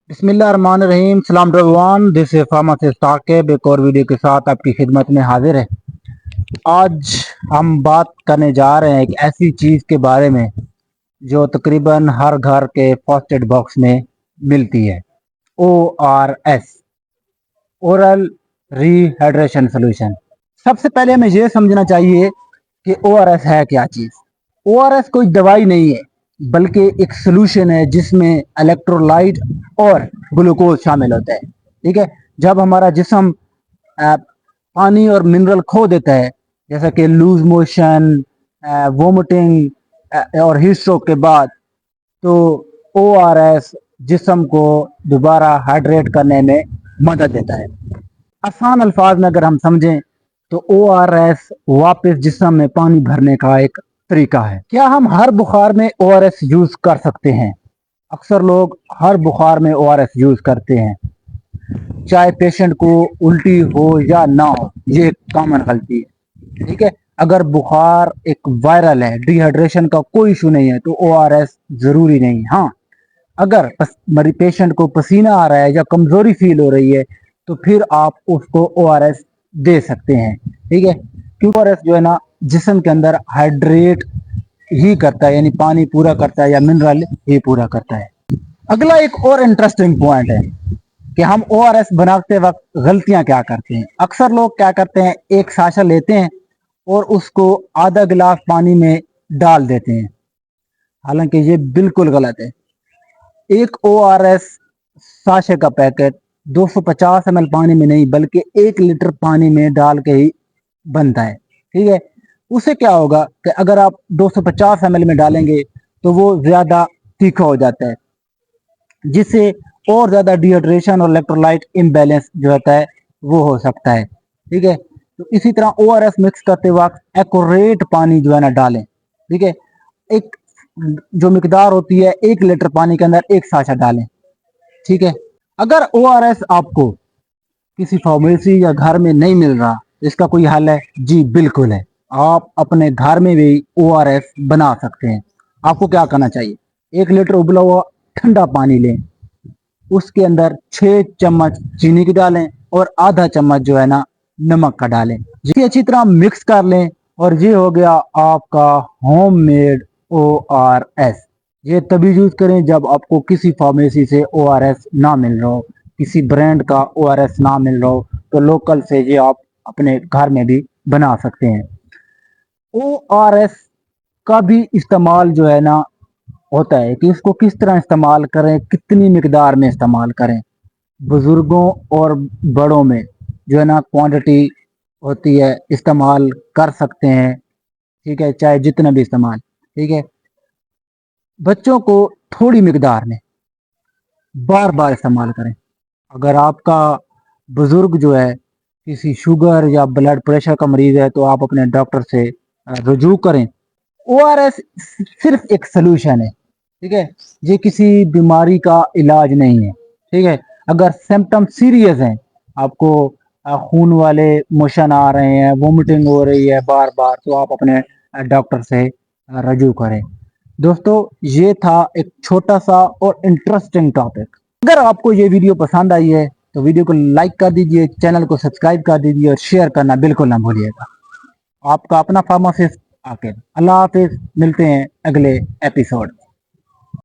بسم اللہ الرحمن الرحیم. سلام ڈرون دس فارماسسٹ ثاقب ایک اور ویڈیو کے ساتھ آپ کی خدمت میں حاضر ہے. آج ہم بات کرنے جا رہے ہیں ایک ایسی چیز کے بارے میں جو تقریباً ہر گھر کے فرسٹ ایڈ باکس میں ملتی ہے. ORS اورل ری ہائیڈریشن سولوشن. سب سے پہلے ہمیں یہ سمجھنا چاہیے کہ ORS ہے کیا چیز. ORS کوئی دوائی نہیں ہے بلکہ ایک سلوشن ہے جس میں الیکٹرولائٹ اور گلوکوز شامل ہوتا ہے. ٹھیک ہے. جب ہمارا جسم پانی اور منرل کھو دیتا ہے جیسا کہ لوز موشن، وومٹنگ اور ہیٹ اسٹروک کے بعد، تو ORS جسم کو دوبارہ ہائیڈریٹ کرنے میں مدد دیتا ہے. آسان الفاظ میں اگر ہم سمجھیں تو ORS واپس جسم میں پانی بھرنے کا ایک طریقہ ہے. کیا ہم ہر بخار میں ORS یوز کر سکتے ہیں؟ اکثر لوگ ہر بخار میں ORS یوز کرتے ہیں چاہے پیشنٹ کو الٹی ہو یا نہ ہو. یہ ایک کامن غلطی ہے. ٹھیک ہے. اگر بخار ایک وائرل ہے، ڈی ہائیڈریشن کا کوئی ایشو نہیں ہے تو ORS ضروری نہیں. ہاں، اگر پیشنٹ کو پسینہ آ رہا ہے یا کمزوری فیل ہو رہی ہے تو پھر آپ اس کو ORS دے سکتے ہیں. ٹھیک ہے. کیونکہ ORS جو ہے نا جسم کے اندر ہائیڈریٹ ہی کرتا ہے، یعنی پانی پورا کرتا ہے یا منرل ہی پورا کرتا ہے. اگلا ایک اور انٹرسٹنگ پوائنٹ ہے کہ ہم ORS بناتے وقت غلطیاں کیا کرتے ہیں. اکثر لوگ کیا کرتے ہیں، ایک ساشا لیتے ہیں اور اس کو آدھا گلاس پانی میں ڈال دیتے ہیں. حالانکہ یہ بالکل غلط ہے. ایک ORS ساشے کا پیکٹ 250 ml پانی میں نہیں بلکہ 1 لیٹر پانی میں ڈال کے ہی بنتا ہے. ٹھیک ہے. اسے کیا ہوگا کہ اگر آپ 250 ml میں ڈالیں گے تو وہ زیادہ تیکھا ہو جاتا ہے، جس سے اور زیادہ ڈی ہائیڈریشن اور الیکٹرولائٹ امبیلنس جو ہوتا ہے وہ ہو سکتا ہے. ٹھیک ہے. تو اسی طرح ORS مکس کرتے وقت ایکوریٹ پانی جو ہے نا ڈالیں. ٹھیک ہے. ایک جو مقدار ہوتی ہے 1 لیٹر پانی کے اندر 1 ساشا ڈالیں. ٹھیک ہے. اگر ORS آپ کو کسی فارمیسی یا گھر میں نہیں مل رہا، اس کا کوئی حل ہے؟ جی بالکل ہے. آپ اپنے گھر میں بھی ORS بنا سکتے ہیں. آپ کو کیا کرنا چاہیے، 1 لیٹر ابلا ہوا ٹھنڈا پانی لیں، اس کے اندر 6 چمچ چینی کی ڈالیں اور آدھا چمچ جو ہے نا نمک کا ڈالیں. جسے اچھی طرح مکس کر لیں اور یہ ہو گیا آپ کا ہوم میڈ ORS. یہ تبھی یوز کریں جب آپ کو کسی فارمیسی سے ORS نہ مل رہا ہو، کسی برانڈ کا ORS نہ مل رہا ہو، تو لوکل سے یہ آپ اپنے گھر میں بھی بنا سکتے ہیں. ORS کا بھی استعمال جو ہے نا ہوتا ہے کہ اس کو کس طرح استعمال کریں، کتنی مقدار میں استعمال کریں. بزرگوں اور بڑوں میں جو ہے نا کوانٹٹی ہوتی ہے، استعمال کر سکتے ہیں. ٹھیک ہے. چاہے جتنا بھی استعمال. ٹھیک ہے. بچوں کو تھوڑی مقدار میں بار بار استعمال کریں. اگر آپ کا بزرگ جو ہے کسی شوگر یا بلڈ پریشر کا مریض ہے تو آپ اپنے ڈاکٹر سے رجوع کریں. ORS صرف ایک سلوشن ہے. ٹھیک ہے. یہ کسی بیماری کا علاج نہیں ہے. ٹھیک ہے. اگر سمپٹم سیریس ہیں، آپ کو خون والے موشن آ رہے ہیں، وومٹنگ ہو رہی ہے بار بار، تو آپ اپنے ڈاکٹر سے رجوع کریں. دوستو، یہ تھا ایک چھوٹا سا اور انٹرسٹنگ ٹاپک. اگر آپ کو یہ ویڈیو پسند آئی ہے تو ویڈیو کو لائک کر دیجئے، چینل کو سبسکرائب کر دیجئے اور شیئر کرنا بالکل نہ بھولیے گا. آپ کا اپنا فارماسسٹ عاقب. اللہ حافظ. ملتے ہیں اگلے ایپیسوڈ.